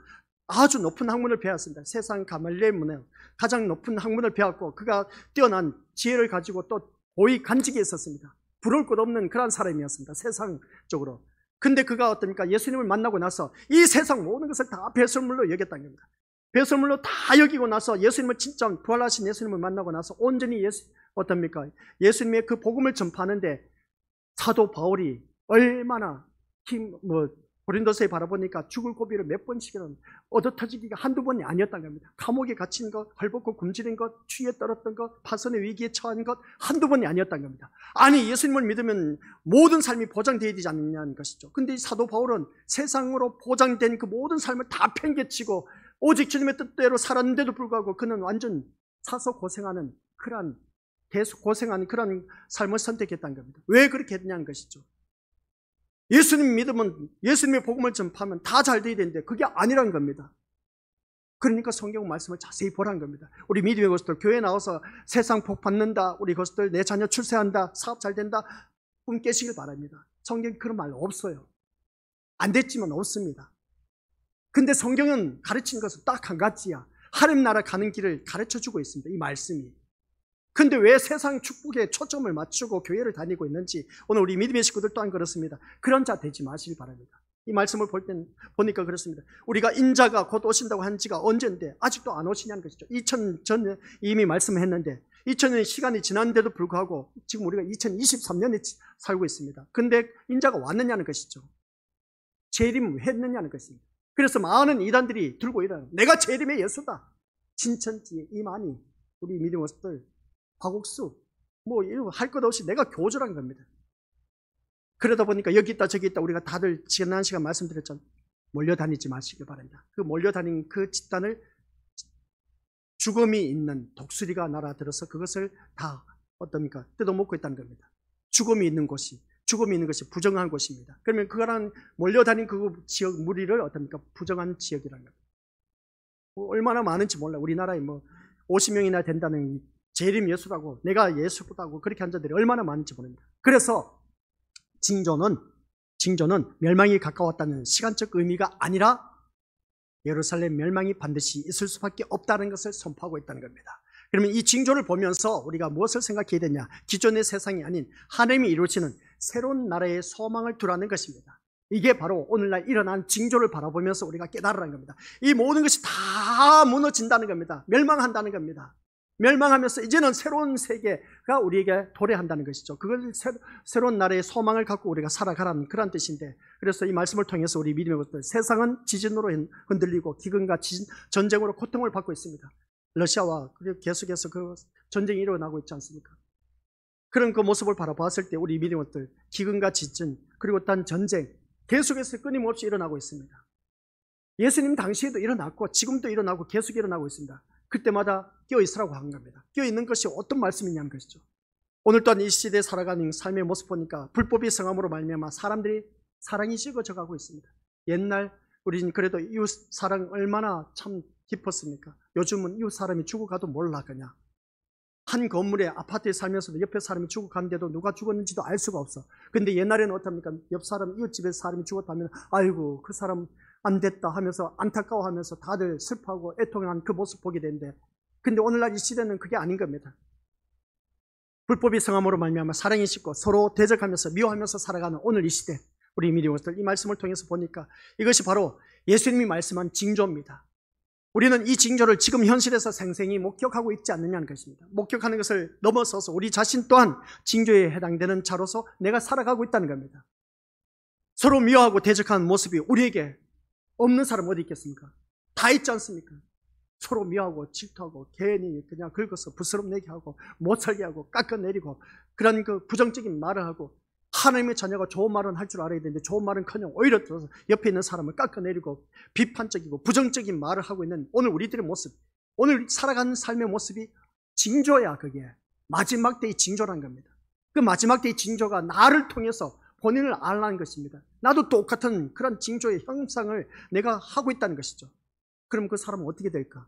높은 학문을 배웠습니다. 세상 가말리엘 문에 가장 높은 학문을 배웠고, 그가 뛰어난 지혜를 가지고 또 고위 간직에 있었습니다. 부러울 것 없는 그런 사람이었습니다. 세상적으로. 근데 그가 어떻습니까? 예수님을 만나고 나서 이 세상 모든 것을 다 배설물로 여겼다는 겁니다. 배설물로 다 여기고 나서 예수님을 진짜 부활하신 예수님을 만나고 나서 온전히 어떻습니까? 예수님의 그 복음을 전파하는데 사도 바울이 얼마나 고린도서에 바라보니까 죽을 고비를 몇 번씩이나 얻어터지기가 한두 번이 아니었다는 겁니다. 감옥에 갇힌 것, 헐벗고 굶주린 것, 추위에 떨었던 것, 파선의 위기에 처한 것 한두 번이 아니었다는 겁니다. 아니, 예수님을 믿으면 모든 삶이 보장되어야 되지 않느냐는 것이죠. 근데 이 사도 바울은 세상으로 보장된 그 모든 삶을 다 팽개치고 오직 주님의 뜻대로 살았는데도 불구하고 그는 완전 사서 고생하는 계속 고생하는 그런 삶을 선택했다는 겁니다. 왜 그렇게 했냐는 것이죠. 예수님 믿으면, 예수님의 복음을 전파하면 다 잘 돼야 되는데 그게 아니란 겁니다. 그러니까 성경 말씀을 자세히 보라는 겁니다. 우리 믿음의 것들 교회 나와서 세상 복 받는다, 우리 것들 내 자녀 출세한다, 사업 잘 된다, 꿈 깨시길 바랍니다. 성경에 그런 말 없어요. 안 됐지만 없습니다. 근데 성경은 가르치는 것은 딱 한 가지야. 하나님 나라 가는 길을 가르쳐주고 있습니다. 이 말씀이. 근데 왜 세상 축복에 초점을 맞추고 교회를 다니고 있는지 오늘 우리 믿음의 식구들 또한 그렇습니다. 그런 자 되지 마시기 바랍니다. 이 말씀을 보니까 그렇습니다. 우리가 인자가 곧 오신다고 한 지가 언젠데 아직도 안 오시냐는 것이죠. 2000년 전에 이미 말씀했는데 2000년의 시간이 지났는데도 불구하고 지금 우리가 2023년에 살고 있습니다. 근데 인자가 왔느냐는 것이죠. 재림 했느냐는 것입니다. 그래서 많은 이단들이 들고 일어나요. 내가 재림의 예수다. 진천지 이만희 우리 믿음의 모습들 화국수 할 것 없이 내가 교조란 겁니다. 그러다 보니까 여기 있다 저기 있다 우리가 다들 지난 시간 말씀드렸잖아요. 몰려다니지 마시길 바랍니다. 그 몰려다닌 그 집단을 죽음이 있는 독수리가 날아들어서 그것을 다 어떻습니까? 뜯어먹고 있다는 겁니다. 죽음이 있는 것이 부정한 곳입니다. 그러면 그거랑 몰려다닌 그 지역 무리를 어떻습니까? 부정한 지역이라는 겁니다. 얼마나 많은지 몰라요. 우리나라에 50명이나 된다는 재림 예수라고 내가 예수다고 그렇게 한 자들이 얼마나 많은지 모릅니다. 그래서 징조는 멸망이 가까웠다는 시간적 의미가 아니라 예루살렘 멸망이 반드시 있을 수밖에 없다는 것을 선포하고 있다는 겁니다. 그러면 이 징조를 보면서 우리가 무엇을 생각해야 되냐? 기존의 세상이 아닌 하나님이 이루시는 새로운 나라의 소망을 두라는 것입니다. 이게 바로 오늘날 일어난 징조를 바라보면서 우리가 깨달으라는 겁니다. 이 모든 것이 다 무너진다는 겁니다. 멸망한다는 겁니다. 멸망하면서 이제는 새로운 세계가 우리에게 도래한다는 것이죠. 그걸 새로운 나라의 소망을 갖고 우리가 살아가라는 그런 뜻인데, 그래서 이 말씀을 통해서 우리 믿음의 것들, 세상은 지진으로 흔들리고 기근과 전쟁으로 고통을 받고 있습니다. 러시아와 계속해서 그 전쟁이 일어나고 있지 않습니까? 그런 그 모습을 바라봤을 때 우리 믿음의 것들, 기근과 지진 그리고 단 전쟁 계속해서 끊임없이 일어나고 있습니다. 예수님 당시에도 일어났고 지금도 일어나고 계속 일어나고 있습니다. 그때마다 끼어있으라고 한 겁니다. 끼어있는 것이 어떤 말씀이냐는 것이죠. 오늘 또한 이 시대에 살아가는 삶의 모습 보니까 불법이 성함으로 말미암아 사람들이 사랑이 식어져 가고 있습니다. 옛날 우리는 그래도 이웃 사랑 얼마나 참 깊었습니까? 요즘은 이웃 사람이 죽어가도 몰라 그냥. 한 건물에 아파트에 살면서도 옆에 사람이 죽어갔는데도 누가 죽었는지도 알 수가 없어. 근데 옛날에는 어떻습니까? 옆 사람, 이웃집에 사람이 죽었다면 아이고 그 사람 안 됐다 하면서 안타까워하면서 다들 슬퍼하고 애통한 그 모습 보게 되는데, 근데 오늘날 이 시대는 그게 아닌 겁니다. 불법이 성함으로 말미암아 사랑이 식고 서로 대적하면서 미워하면서 살아가는 오늘 이 시대, 우리 믿음의 것들 이 말씀을 통해서 보니까 이것이 바로 예수님이 말씀한 징조입니다. 우리는 이 징조를 지금 현실에서 생생히 목격하고 있지 않느냐는 것입니다. 목격하는 것을 넘어서서 우리 자신 또한 징조에 해당되는 자로서 내가 살아가고 있다는 겁니다. 서로 미워하고 대적하는 모습이 우리에게 없는 사람 어디 있겠습니까? 다 있지 않습니까? 서로 미워하고 질투하고 괜히 그냥 긁어서 부스럼내게 하고 못살게 하고 깎아내리고 그런 그 부정적인 말을 하고, 하나님의 자녀가 좋은 말은 할 줄 알아야 되는데 좋은 말은커녕 오히려 들어서 옆에 있는 사람을 깎아내리고 비판적이고 부정적인 말을 하고 있는 오늘 우리들의 모습, 오늘 살아가는 삶의 모습이 징조야. 그게 마지막 때의 징조란 겁니다. 그 마지막 때의 징조가 나를 통해서 본인을 알라는 것입니다. 나도 똑같은 그런 징조의 형상을 내가 하고 있다는 것이죠. 그럼 그 사람은 어떻게 될까?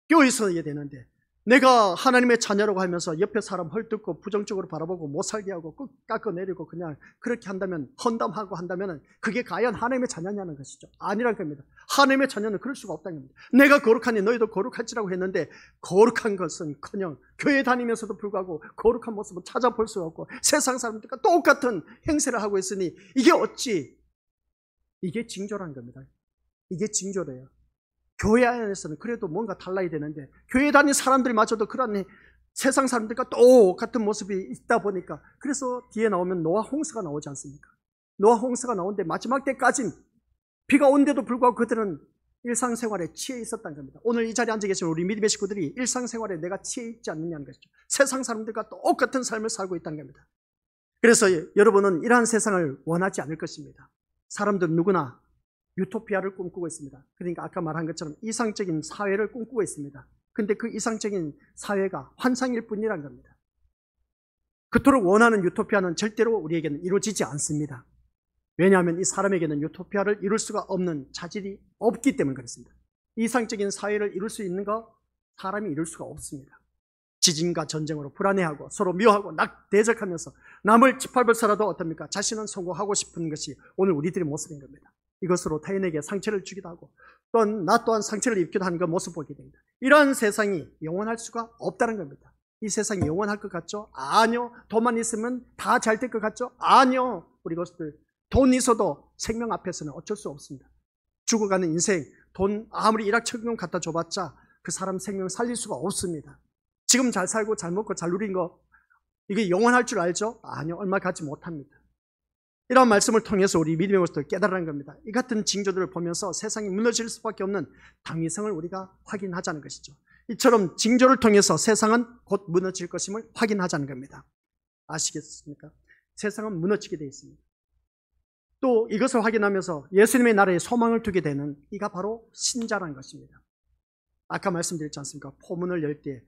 껴있어야 되는데 내가 하나님의 자녀라고 하면서 옆에 사람 헐뜯고 부정적으로 바라보고 못살게 하고 깎아내리고 그냥 그렇게 한다면, 헌담하고 한다면 그게 과연 하나님의 자녀냐는 것이죠. 아니란 겁니다. 하나님의 자녀는 그럴 수가 없다는 겁니다. 내가 거룩하니 너희도 거룩할지라고 했는데 거룩한 것은커녕 교회 다니면서도 불구하고 거룩한 모습을 찾아볼 수가 없고 세상 사람들과 똑같은 행세를 하고 있으니 이게 어찌, 이게 징조란 겁니다. 이게 징조래요. 교회 안에서는 그래도 뭔가 달라야 되는데 교회 다니는 사람들마저도 그런 세상 사람들과 똑같은 모습이 있다 보니까 그래서 뒤에 나오면 노아 홍수가 나오지 않습니까? 노아 홍수가 나오는데 마지막 때까지 비가 온데도 불구하고 그들은 일상생활에 취해 있었다는 겁니다. 오늘 이 자리에 앉아 계신 우리 믿음의 식구들이 일상생활에 내가 취해 있지 않느냐는 것이죠. 세상 사람들과 똑같은 삶을 살고 있다는 겁니다. 그래서 여러분은 이러한 세상을 원하지 않을 것입니다. 사람들 누구나 유토피아를 꿈꾸고 있습니다. 그러니까 아까 말한 것처럼 이상적인 사회를 꿈꾸고 있습니다. 근데 그 이상적인 사회가 환상일 뿐이란 겁니다. 그토록 원하는 유토피아는 절대로 우리에게는 이루어지지 않습니다. 왜냐하면 이 사람에게는 유토피아를 이룰 수가 없는 자질이 없기 때문에 그렇습니다. 이상적인 사회를 이룰 수 있는 거 사람이 이룰 수가 없습니다. 지진과 전쟁으로 불안해하고 서로 미워하고 대적하면서 남을 짓밟을서라도 어떻습니까? 자신은 성공하고 싶은 것이 오늘 우리들의 모습인 겁니다. 이것으로 타인에게 상처를 주기도 하고 또한 나 또한 상처를 입기도 하는 그 모습을 보게 됩니다. 이러한 세상이 영원할 수가 없다는 겁니다. 이 세상이 영원할 것 같죠? 아니요. 돈만 있으면 다 잘 될 것 같죠? 아니요. 우리 것들 돈 있어도 생명 앞에서는 어쩔 수 없습니다. 죽어가는 인생, 돈 아무리 일확천금 갖다 줘봤자 그 사람 생명 살릴 수가 없습니다. 지금 잘 살고 잘 먹고 잘 누린 거 이게 영원할 줄 알죠? 아니요. 얼마 가지 못합니다. 이런 말씀을 통해서 우리 믿음의 것을 깨달으라는 겁니다. 이 같은 징조들을 보면서 세상이 무너질 수밖에 없는 당위성을 우리가 확인하자는 것이죠. 이처럼 징조를 통해서 세상은 곧 무너질 것임을 확인하자는 겁니다. 아시겠습니까? 세상은 무너지게 되어 있습니다. 또 이것을 확인하면서 예수님의 나라에 소망을 두게 되는 이가 바로 신자라는 것입니다. 아까 말씀드렸지 않습니까? 포문을 열 때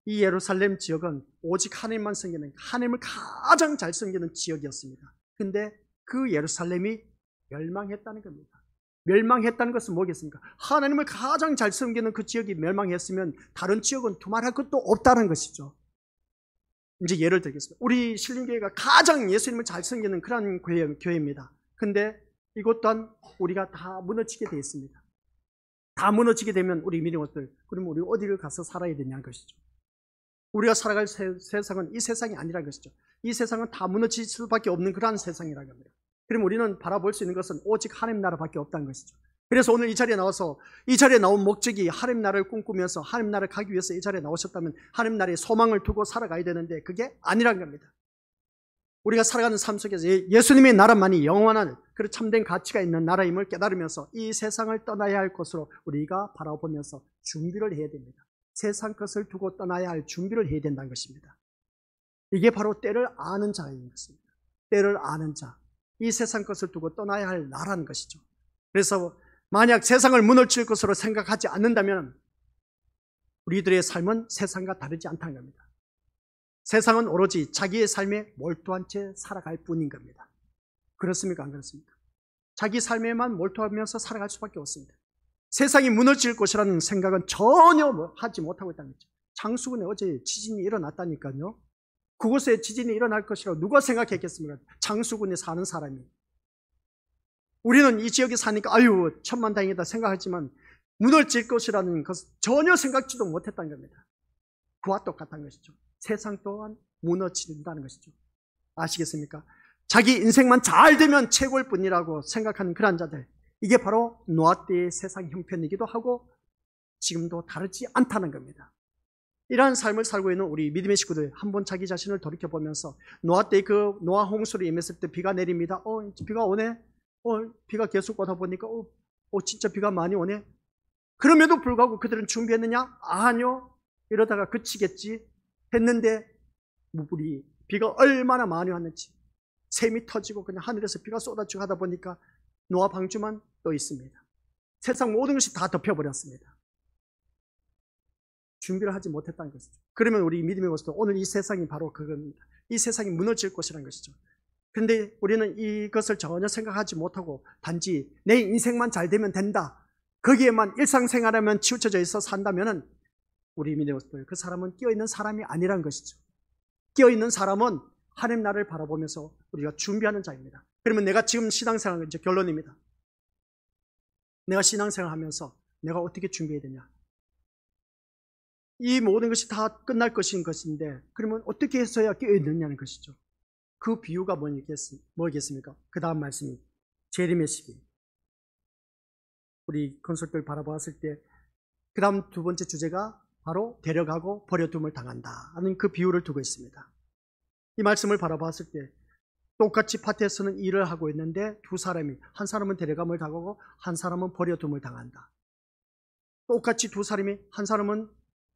이 예루살렘 지역은 오직 하나님만 섬기는, 하나님을 가장 잘 섬기는 지역이었습니다. 근데 그 예루살렘이 멸망했다는 겁니다. 멸망했다는 것은 뭐겠습니까? 하나님을 가장 잘 섬기는 그 지역이 멸망했으면 다른 지역은 두말할 것도 없다는 것이죠. 이제 예를 들겠습니다. 우리 신림교회가 가장 예수님을 잘 섬기는 그런 교회입니다. 근데 이것 또한 우리가 다 무너지게 되어 있습니다. 다 무너지게 되면 우리 믿음의 것들, 그러면 우리 어디를 가서 살아야 되냐는 것이죠. 우리가 살아갈 세상은 이 세상이 아니라는 것이죠. 이 세상은 다 무너질 수밖에 없는 그러한 세상이라는 겁니다. 그럼 우리는 바라볼 수 있는 것은 오직 하나님 나라밖에 없다는 것이죠. 그래서 오늘 이 자리에 나와서 이 자리에 나온 목적이 하나님 나라를 꿈꾸면서 하나님 나라를 가기 위해서 이 자리에 나오셨다면 하나님 나라에 소망을 두고 살아가야 되는데 그게 아니란 겁니다. 우리가 살아가는 삶 속에서 예수님의 나라만이 영원한 그런 참된 가치가 있는 나라임을 깨달으면서 이 세상을 떠나야 할 것으로 우리가 바라보면서 준비를 해야 됩니다. 세상 것을 두고 떠나야 할 준비를 해야 된다는 것입니다. 이게 바로 때를 아는 자인 것입니다. 때를 아는 자. 이 세상 것을 두고 떠나야 할 나라는 것이죠. 그래서 만약 세상을 무너질 것으로 생각하지 않는다면 우리들의 삶은 세상과 다르지 않다는 겁니다. 세상은 오로지 자기의 삶에 몰두한 채 살아갈 뿐인 겁니다. 그렇습니까? 안 그렇습니까? 자기 삶에만 몰두하면서 살아갈 수밖에 없습니다. 세상이 무너질 것이라는 생각은 전혀 하지 못하고 있다는 거죠. 장수군에 어제 지진이 일어났다니까요. 그곳에 지진이 일어날 것이라고 누가 생각했겠습니까? 장수군에 사는 사람이. 우리는 이 지역에 사니까 아유 천만다행이다 생각하지만 무너질 것이라는 것을 전혀 생각지도 못했다는 겁니다. 그와 똑같다는 것이죠. 세상 또한 무너진다는 것이죠. 아시겠습니까? 자기 인생만 잘 되면 최고일 뿐이라고 생각하는 그런 자들, 이게 바로 노아 때의 세상 형편이기도 하고 지금도 다르지 않다는 겁니다. 이러한 삶을 살고 있는 우리 믿음의 식구들 한번 자기 자신을 돌이켜보면서 노아 때 그 노아 홍수를 임했을 때 비가 내립니다. 비가 오네. 비가 계속 오다 보니까 진짜 비가 많이 오네. 그럼에도 불구하고 그들은 준비했느냐? 아니요. 이러다가 그치겠지 했는데 우리 비가 얼마나 많이 왔는지 샘이 터지고 그냥 하늘에서 비가 쏟아지고 하다 보니까 노아 방주만 또 있습니다. 세상 모든 것이 다 덮여버렸습니다. 준비를 하지 못했다는 것이죠. 그러면 우리 믿음의 것도 오늘 이 세상이 바로 그겁니다. 이 세상이 무너질 것이라는 것이죠. 그런데 우리는 이것을 전혀 생각하지 못하고 단지 내 인생만 잘 되면 된다, 거기에만 일상생활하면 치우쳐져 있어 산다면 우리 믿음의 것도 그 사람은 끼어있는 사람이 아니란 것이죠. 끼어있는 사람은 하나님 나라를 바라보면서 우리가 준비하는 자입니다. 그러면 내가 지금 신앙생활, 이제 결론입니다. 내가 신앙생활 하면서 내가 어떻게 준비해야 되냐? 이 모든 것이 다 끝날 것인 것인데 그러면 어떻게 해서야 끼어있느냐는 것이죠. 그 비유가 뭐겠습니까? 그 다음 말씀이 재림의 시기. 우리 건설들 바라보았을 때 그 다음 두 번째 주제가 바로 데려가고 버려둠을 당한다 하는 그 비유를 두고 있습니다. 이 말씀을 바라보았을 때 똑같이 밭에서는 일을 하고 있는데 두 사람이, 한 사람은 데려감을 당하고 한 사람은 버려둠을 당한다. 똑같이 두 사람이, 한 사람은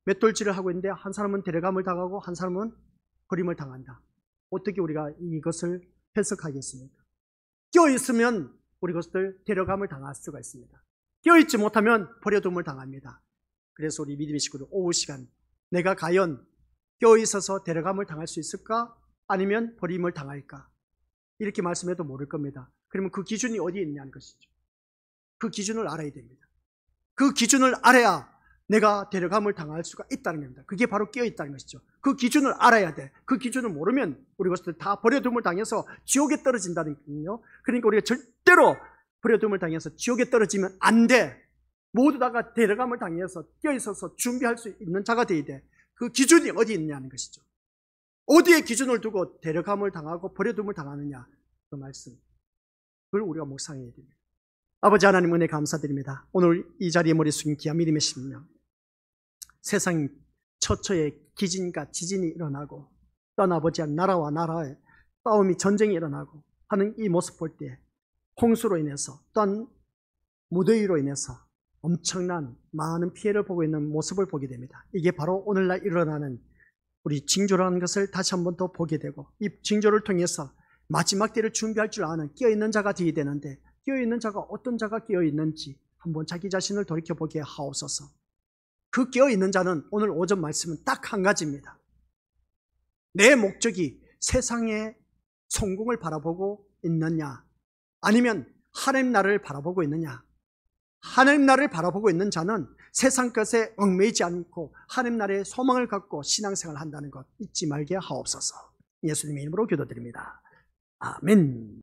맷돌질을 하고 있는데 한 사람은 데려감을 당하고 한 사람은 버림을 당한다. 어떻게 우리가 이것을 해석하겠습니까? 껴있으면 우리 것들 데려감을 당할 수가 있습니다. 껴있지 못하면 버려둠을 당합니다. 그래서 우리 믿음의 식구들 오후 시간, 내가 과연 껴있어서 데려감을 당할 수 있을까? 아니면 버림을 당할까? 이렇게 말씀해도 모를 겁니다. 그러면 그 기준이 어디에 있냐는 것이죠. 그 기준을 알아야 됩니다. 그 기준을 알아야 내가 데려감을 당할 수가 있다는 겁니다. 그게 바로 끼어있다는 것이죠. 그 기준을 알아야 돼. 그 기준을 모르면 우리 것들 다 버려둠을 당해서 지옥에 떨어진다는 거거든요. 그러니까 우리가 절대로 버려둠을 당해서 지옥에 떨어지면 안 돼. 모두 다가 데려감을 당해서 끼어있어서 준비할 수 있는 자가 되어야 돼. 그 기준이 어디 있냐는 것이죠. 어디에 기준을 두고 데려감을 당하고 버려둠을 당하느냐, 그 말씀, 그걸 우리가 묵상해야 됩니다. 아버지 하나님 은혜 감사드립니다. 오늘 이 자리에 머리 숙인 귀한 믿음의 심령, 세상 처처에 기진과 지진이 일어나고 또한 아버지 나라와 나라의 싸움이, 전쟁이 일어나고 하는 이 모습 볼 때 홍수로 인해서 또한 무더위로 인해서 엄청난 많은 피해를 보고 있는 모습을 보게 됩니다. 이게 바로 오늘날 일어나는 우리 징조라는 것을 다시 한번 더 보게 되고, 이 징조를 통해서 마지막 때를 준비할 줄 아는 끼어있는 자가 되어야 되는데, 끼어있는 자가 어떤 자가 끼어있는지 한번 자기 자신을 돌이켜보게 하옵소서. 그 끼어있는 자는 오늘 오전 말씀은 딱 한 가지입니다. 내 목적이 세상의 성공을 바라보고 있느냐, 아니면 하나님 나라를 바라보고 있느냐. 하나님 나라를 바라보고 있는 자는 세상 것에 얽매이지 않고 하나님 나라의 소망을 갖고 신앙생활을 한다는 것 잊지 말게 하옵소서. 예수님의 이름으로 기도드립니다. 아멘.